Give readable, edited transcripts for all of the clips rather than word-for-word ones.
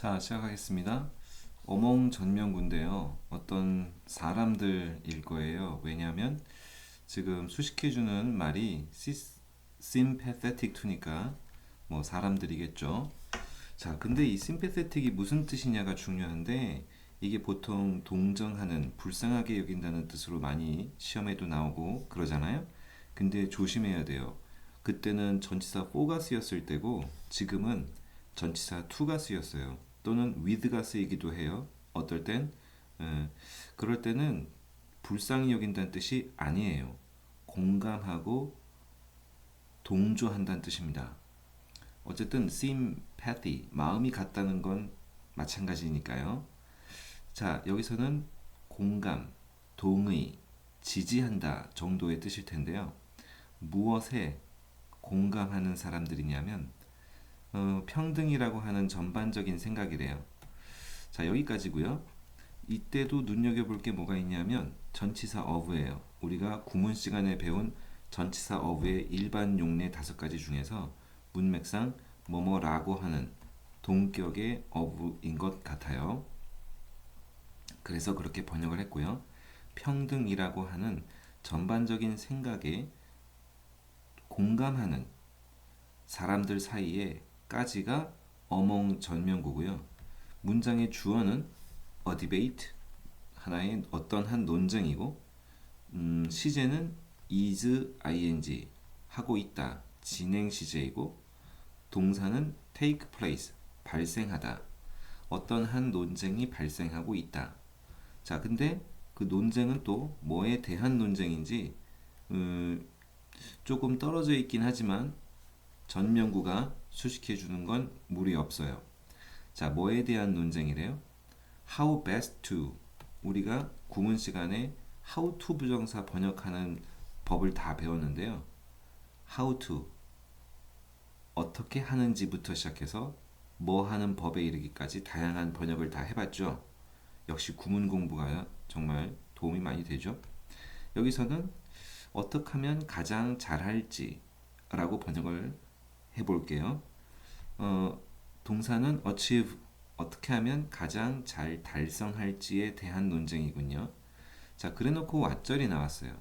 자, 시작하겠습니다. 어몽전명구인데요. 어떤 사람들일 거예요. 왜냐하면 지금 수식해주는 말이 sympathetic to니까 뭐 사람들이겠죠. 자, 근데 이 sympathetic이 무슨 뜻이냐가 중요한데 이게 보통 동정하는, 불쌍하게 여긴다는 뜻으로 많이 시험에도 나오고 그러잖아요. 근데 조심해야 돼요. 그때는 전치사 4가 쓰였을 때고 지금은 전치사 2가 쓰였어요. 또는 with가 쓰이기도 해요. 어떨 땐 그럴 때는 불쌍히 여긴다는 뜻이 아니에요. 공감하고 동조한다는 뜻입니다. 어쨌든 sympathy, 마음이 같다는 건 마찬가지니까요. 자, 여기서는 공감, 동의, 지지한다 정도의 뜻일 텐데요. 무엇에 공감하는 사람들이냐면 평등이라고 하는 전반적인 생각이래요. 자, 여기까지고요. 이때도 눈여겨볼 게 뭐가 있냐면 전치사 of예요. 우리가 구문 시간에 배운 전치사 of의 일반 용례 5가지 중에서 문맥상 뭐뭐라고 하는 동격의 of인 것 같아요. 그래서 그렇게 번역을 했고요. 평등이라고 하는 전반적인 생각에 공감하는 사람들 사이에까지가 어몽전명구고요. 문장의 주어는 a debate, 하나의 어떤 한 논쟁이고 시제는 is ing, 하고 있다, 진행 시제이고 동사는 take place, 발생하다, 어떤 한 논쟁이 발생하고 있다. 자, 근데 그 논쟁은 또 뭐에 대한 논쟁인지 조금 떨어져 있긴 하지만 전명구가 수식해 주는 건 무리 없어요. 자, 뭐에 대한 논쟁이래요? How best to. 우리가 구문 시간에 how to 부정사 번역하는 법을 다 배웠는데요. How to. 어떻게 하는지부터 시작해서 뭐 하는 법에 이르기까지 다양한 번역을 다 해봤죠. 역시 구문 공부가 정말 도움이 많이 되죠. 여기서는 어떻게 하면 가장 잘할지 라고 번역을 해볼게요. 동사는 achieve, 어떻게 하면 가장 잘 달성할지에 대한 논쟁이군요. 자, 그래놓고 왓절이 나왔어요.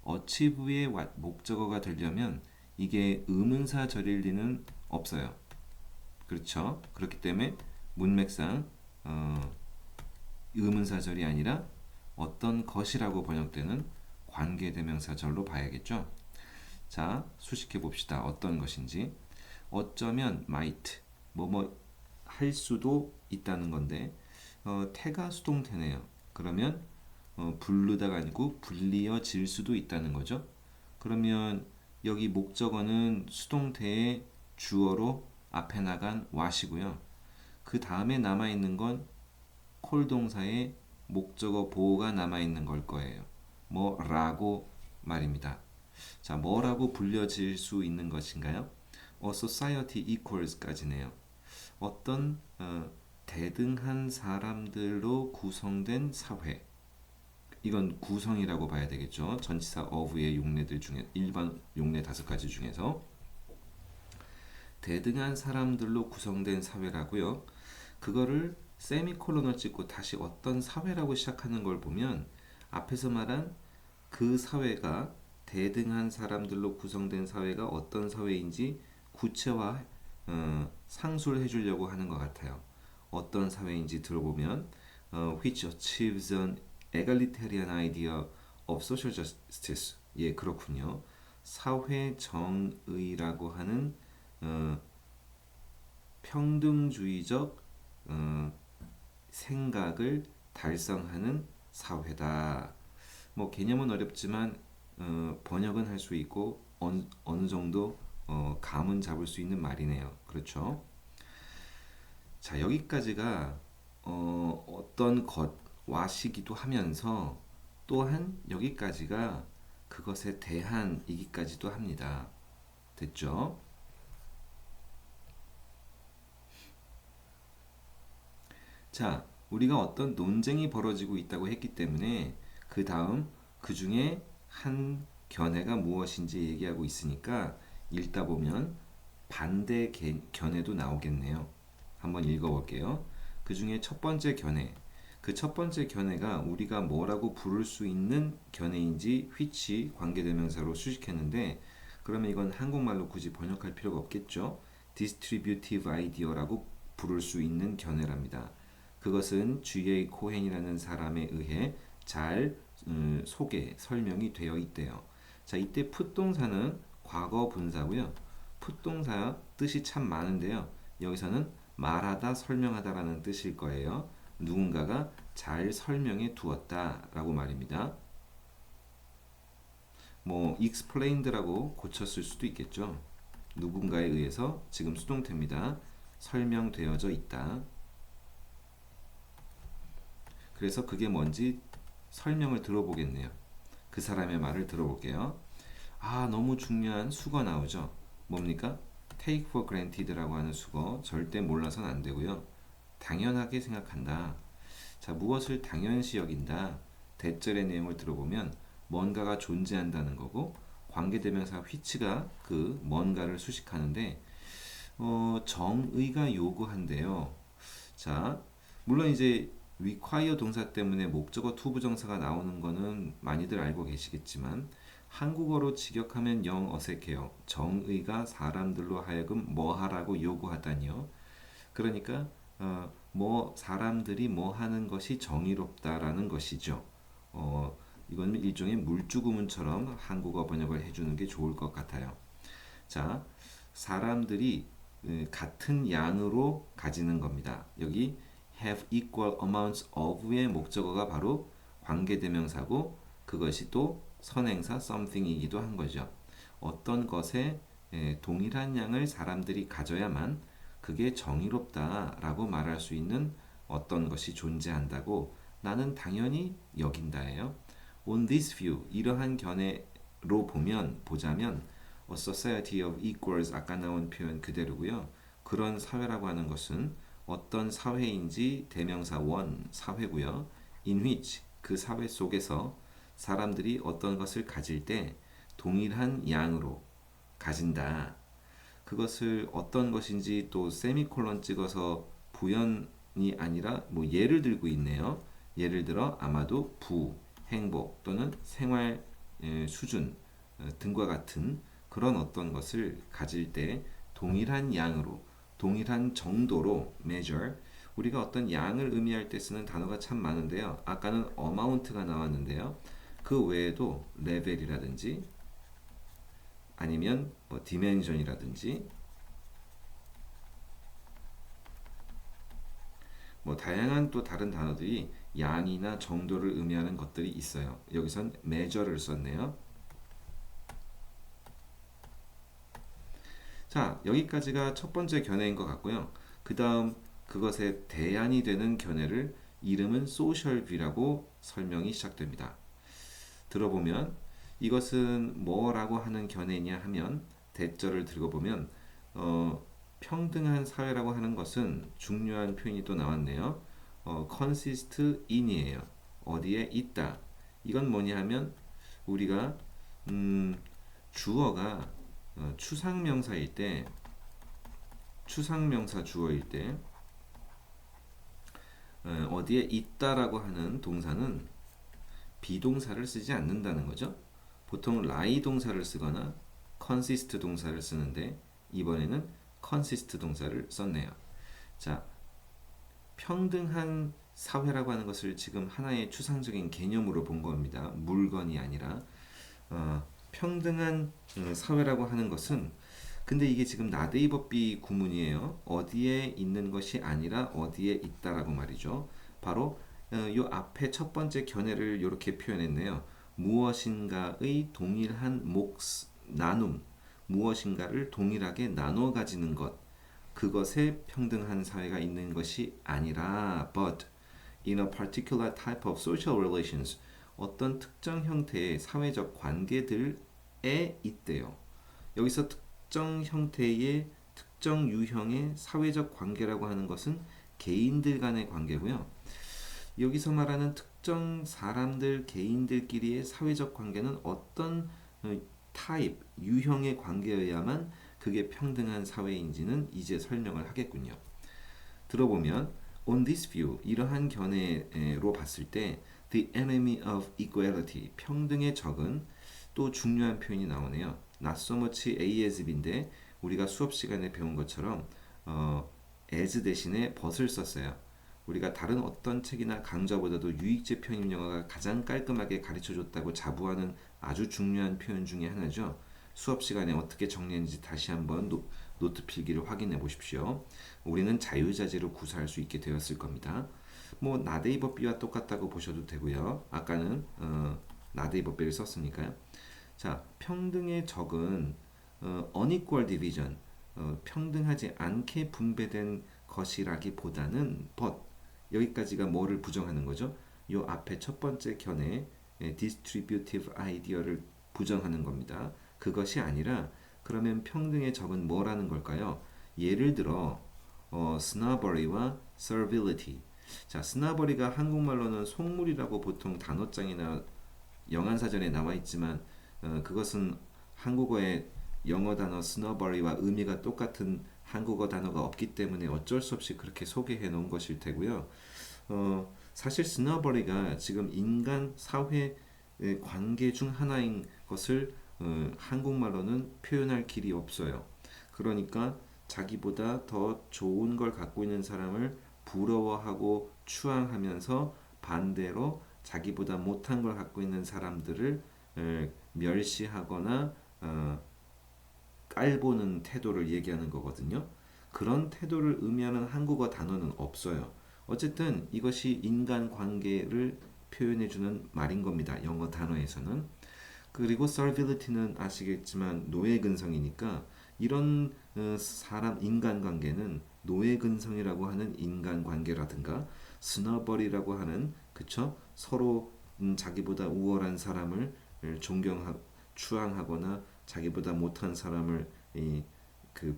achieve의 목적어가 되려면 이게 의문사절일 리는 없어요. 그렇죠? 그렇기 때문에 문맥상 의문사절이 아니라 어떤 것이라고 번역되는 관계대명사절로 봐야겠죠? 자, 수식해 봅시다. 어떤 것인지. 어쩌면 might, 뭐뭐 할 수도 있다는 건데 태가 수동태네요. 그러면 부르다가 아니고 불리어질 수도 있다는 거죠. 그러면 여기 목적어는 수동태의 주어로 앞에 나간 what이고요. 그 다음에 남아있는 건 콜 동사의 목적어 보호가 남아있는 걸 거예요. 뭐라고 말입니다. 자, 뭐라고 불려질 수 있는 것인가요? society equals까지네요. 어떤 대등한 사람들로 구성된 사회. 이건 구성이라고 봐야 되겠죠. 전치사 of의 용례들 중에 일반 용례 5가지 중에서 대등한 사람들로 구성된 사회라고요. 그거를 세미콜론을 찍고 다시 어떤 사회라고 시작하는 걸 보면 앞에서 말한 그 사회가 대등한 사람들로 구성된 사회가 어떤 사회인지 구체화 상술해 주려고 하는 것 같아요. 어떤 사회인지 들어보면 which achieves an egalitarian idea of social justice. 예, 그렇군요. 사회 정의라고 하는 평등주의적 생각을 달성하는 사회다. 뭐 개념은 어렵지만 번역은 할 수 있고 어느 정도 감은 잡을 수 있는 말이네요. 그렇죠? 자, 여기까지가 어떤 것와시기도 하면서 또한 여기까지가 그것에 대한이기까지도 합니다. 됐죠? 자, 우리가 어떤 논쟁이 벌어지고 있다고 했기 때문에 그 다음 그 중에 한 견해가 무엇인지 얘기하고 있으니까 읽다 보면 반대 견해도 나오겠네요. 한번 읽어볼게요. 그 중에 첫 번째 견해, 그 첫 번째 견해가 우리가 뭐라고 부를 수 있는 견해인지 which 관계대명사로 수식했는데 그러면 이건 한국말로 굳이 번역할 필요가 없겠죠. distributive idea라고 부를 수 있는 견해랍니다. 그것은 G.A. 코헨이라는 사람에 의해 잘 소개, 설명이 되어 있대요. 자, 이때 put 동사는 과거 분사고요. put 동사 뜻이 참 많은데요. 여기서는 말하다, 설명하다라는 뜻일 거예요. 누군가가 잘 설명해 두었다라고 말입니다. 뭐 explained라고 고쳤을 수도 있겠죠. 누군가에 의해서 지금 수동태입니다. 설명되어져 있다. 그래서 그게 뭔지 설명을 들어보겠네요. 그 사람의 말을 들어볼게요. 아, 너무 중요한 수거 나오죠. 뭡니까? take for granted라고 하는 수거 절대 몰라서는 안 되고요. 당연하게 생각한다. 자, 무엇을 당연시 여긴다. 대절의 내용을 들어보면 뭔가가 존재한다는 거고 관계대명사 which가 그 뭔가를 수식하는데 정의가 요구한대요. 자, 물론 이제 require 동사 때문에 목적어 투부정사가 나오는 거는 많이들 알고 계시겠지만 한국어로 직역하면 영 어색해요. 정의가 사람들로 하여금 뭐 하라고 요구하다니요. 그러니까 뭐 사람들이 뭐 하는 것이 정의롭다라는 것이죠. 이건 일종의 물주구문처럼 한국어 번역을 해주는 게 좋을 것 같아요. 자, 사람들이 같은 양으로 가지는 겁니다. 여기 have equal amounts of의 목적어가 바로 관계대명사고 그것이 또 선행사 something이기도 한 거죠. 어떤 것에 동일한 양을 사람들이 가져야만 그게 정의롭다라고 말할 수 있는 어떤 것이 존재한다고 나는 당연히 여긴다예요. On this view, 이러한 견해로 보자면 A society of equals 아까 나온 표현 그대로고요. 그런 사회라고 하는 것은 어떤 사회인지 대명사 원 사회고요. In which 그 사회 속에서 사람들이 어떤 것을 가질 때 동일한 양으로 가진다. 그것을 어떤 것인지 또 세미콜론 찍어서 부연이 아니라 뭐 예를 들고 있네요. 예를 들어 아마도 부, 행복 또는 생활 수준 등과 같은 그런 어떤 것을 가질 때 동일한 양으로 동일한 정도로 measure 우리가 어떤 양을 의미할 때 쓰는 단어가 참 많은데요. 아까는 amount가 나왔는데요. 그 외에도 레벨이라든지 아니면 뭐 디멘전이라든지 뭐 다양한 또 다른 단어들이 양이나 정도를 의미하는 것들이 있어요. 여기선 measure를 썼네요. 자, 여기까지가 첫 번째 견해인 것 같고요. 그 다음 그것의 대안이 되는 견해를 이름은 social view라고 설명이 시작됩니다. 들어보면 이것은 뭐라고 하는 견해냐 하면 대절을 들고 보면 평등한 사회라고 하는 것은 중요한 표현이 또 나왔네요. consist in이에요. 어디에 있다. 이건 뭐냐 하면 우리가 주어가 추상명사일 때 추상명사 주어일 때 어디에 있다라고 하는 동사는 비동사를 쓰지 않는다는 거죠. 보통 lie 동사를 쓰거나 consist 동사를 쓰는데 이번에는 consist 동사를 썼네요. 자, 평등한 사회라고 하는 것을 지금 하나의 추상적인 개념으로 본 겁니다. 물건이 아니라 평등한 사회라고 하는 것은 근데 이게 지금 나데이버비 구문이에요. 어디에 있는 것이 아니라 어디에 있다라고 말이죠. 바로 요 앞에 첫 번째 견해를 이렇게 표현했네요. 무엇인가의 동일한 나눔, 무엇인가를 동일하게 나눠 가지는 것, 그것에 평등한 사회가 있는 것이 아니라 but in a particular type of social relations 어떤 특정 형태의 사회적 관계들에 있대요. 여기서 특정 형태의 특정 유형의 사회적 관계라고 하는 것은 개인들 간의 관계고요. 여기서 말하는 특정 사람들 개인들끼리의 사회적 관계는 어떤 타입, 유형의 관계여야만 그게 평등한 사회인지는 이제 설명을 하겠군요. 들어보면 On this view, 이러한 견해로 봤을 때 the enemy of equality, 평등의 적은 또 중요한 표현이 나오네요. Not so much A as B인데 우리가 수업 시간에 배운 것처럼 as 대신에 but을 썼어요. 우리가 다른 어떤 책이나 강좌보다도 유익제 편입 영어가 가장 깔끔하게 가르쳐줬다고 자부하는 아주 중요한 표현 중에 하나죠. 수업 시간에 어떻게 정리했는지 다시 한번 노트 필기를 확인해 보십시오. 우리는 자유자재로 구사할 수 있게 되었을 겁니다. 뭐 나데이버 B와 똑같다고 보셔도 되고요. 아까는 나데이버 B를 썼으니까요. 자, 평등의 적은 unequal division, 평등하지 않게 분배된 것이라기보다는 but, 여기까지가 뭐를 부정하는 거죠? 요 앞에 첫 번째 견해 distributive idea를 부정하는 겁니다. 그것이 아니라 그러면 평등의 적은 뭐라는 걸까요? 예를 들어 snobbery와 servility. 자, snobbery가 한국말로는 속물이라고 보통 단어장이나 영한사전에 나와 있지만 그것은 한국어의 영어 단어 snobbery와 의미가 똑같은 한국어 단어가 없기 때문에 어쩔 수 없이 그렇게 소개해 놓은 것일 테고요. 사실 snobbery가 지금 인간 사회 관계 중 하나인 것을 한국말로는 표현할 길이 없어요. 그러니까 자기보다 더 좋은 걸 갖고 있는 사람을 부러워하고 추앙하면서 반대로 자기보다 못한 걸 갖고 있는 사람들을 멸시하거나 깔보는 태도를 얘기하는 거거든요. 그런 태도를 의미하는 한국어 단어는 없어요. 어쨌든 이것이 인간관계를 표현해주는 말인 겁니다. 영어 단어에서는. 그리고 servility는 아시겠지만 노예 근성이니까 이런 사람 인간관계는 노예 근성이라고 하는 인간관계라든가 스너버리라고 하는 그쵸 서로 자기보다 우월한 사람을 존경하 추앙하거나 자기보다 못한 사람을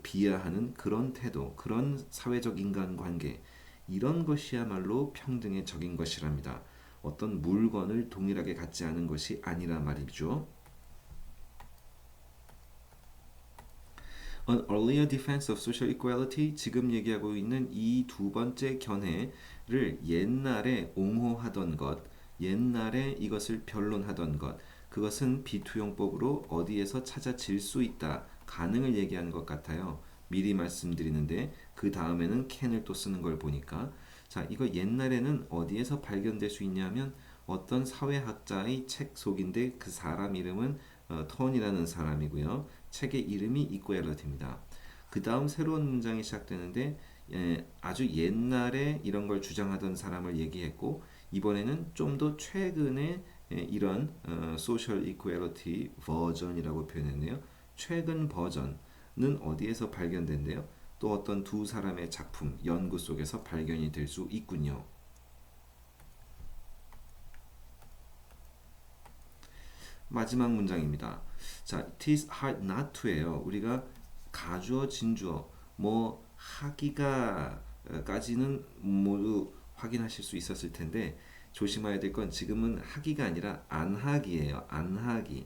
비하하는 그런 태도, 그런 사회적 인간관계 이런 것이야말로 평등의 적인 것이랍니다. 어떤 물건을 동일하게 갖지 않은 것이 아니라 말이죠. An earlier defense of social equality, 지금 얘기하고 있는 이 두 번째 견해를 옛날에 옹호하던 것, 옛날에 이것을 변론하던 것, 그것은 비투용법으로 어디에서 찾아질 수 있다, 가능을 얘기하는 것 같아요. 미리 말씀드리는데 그 다음에는 can을 또 쓰는 걸 보니까 자, 이거 옛날에는 어디에서 발견될 수 있냐면 어떤 사회학자의 책 속인데 그 사람 이름은 턴이라는 사람이고요. 책의 이름이 이퀄리티입니다. 그 다음 새로운 문장이 시작되는데 아주 옛날에 이런 걸 주장하던 사람을 얘기했고 이번에는 좀 더 최근에 이런 소셜 이퀄리티 버전이라고 표현했네요. 최근 버전은 어디에서 발견된대요? 또 어떤 두 사람의 작품, 연구 속에서 발견이 될 수 있군요. 마지막 문장입니다. 자, it is hard not to예요. 우리가 가주어, 진주어, 뭐 하기가까지는 모두 확인하실 수 있었을 텐데 조심해야 될 건 지금은 하기가 아니라 안 하기예요. 안 하기.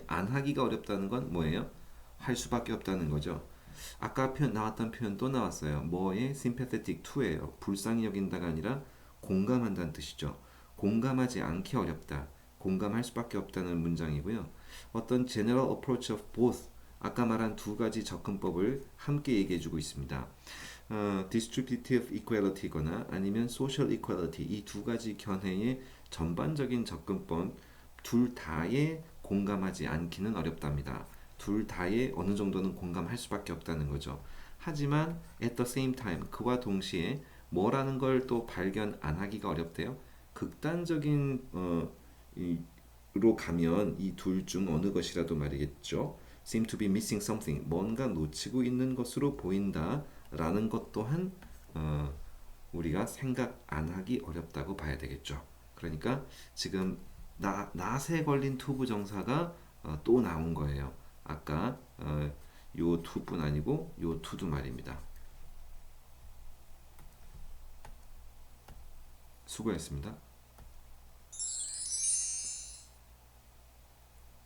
안 하기가 어렵다는 건 뭐예요? 할 수밖에 없다는 거죠. 아까 나왔던 표현 또 나왔어요. 뭐에 sympathetic to예요. 불쌍히 여긴다가 아니라 공감한다는 뜻이죠. 공감하지 않기 어렵다. 공감할 수밖에 없다는 문장이고요. 어떤 general approach of both 아까 말한 두 가지 접근법을 함께 얘기해주고 있습니다. distributive equality거나 아니면 social equality 이 두 가지 견해의 전반적인 접근법 둘 다에 공감하지 않기는 어렵답니다. 둘 다에 어느 정도는 공감할 수밖에 없다는 거죠. 하지만 at the same time 그와 동시에 뭐라는 걸 또 발견 안 하기가 어렵대요. 극단적인 로 가면 이 둘 중 어느 것이라도 말이겠죠. seem to be missing something 뭔가 놓치고 있는 것으로 보인다 라는 것 또한 우리가 생각 안 하기 어렵다고 봐야 되겠죠. 그러니까 지금 낫에 걸린 투부정사가 또 나온 거예요. 아까 요 투뿐 아니고 요 투도 말입니다. 수고했습니다.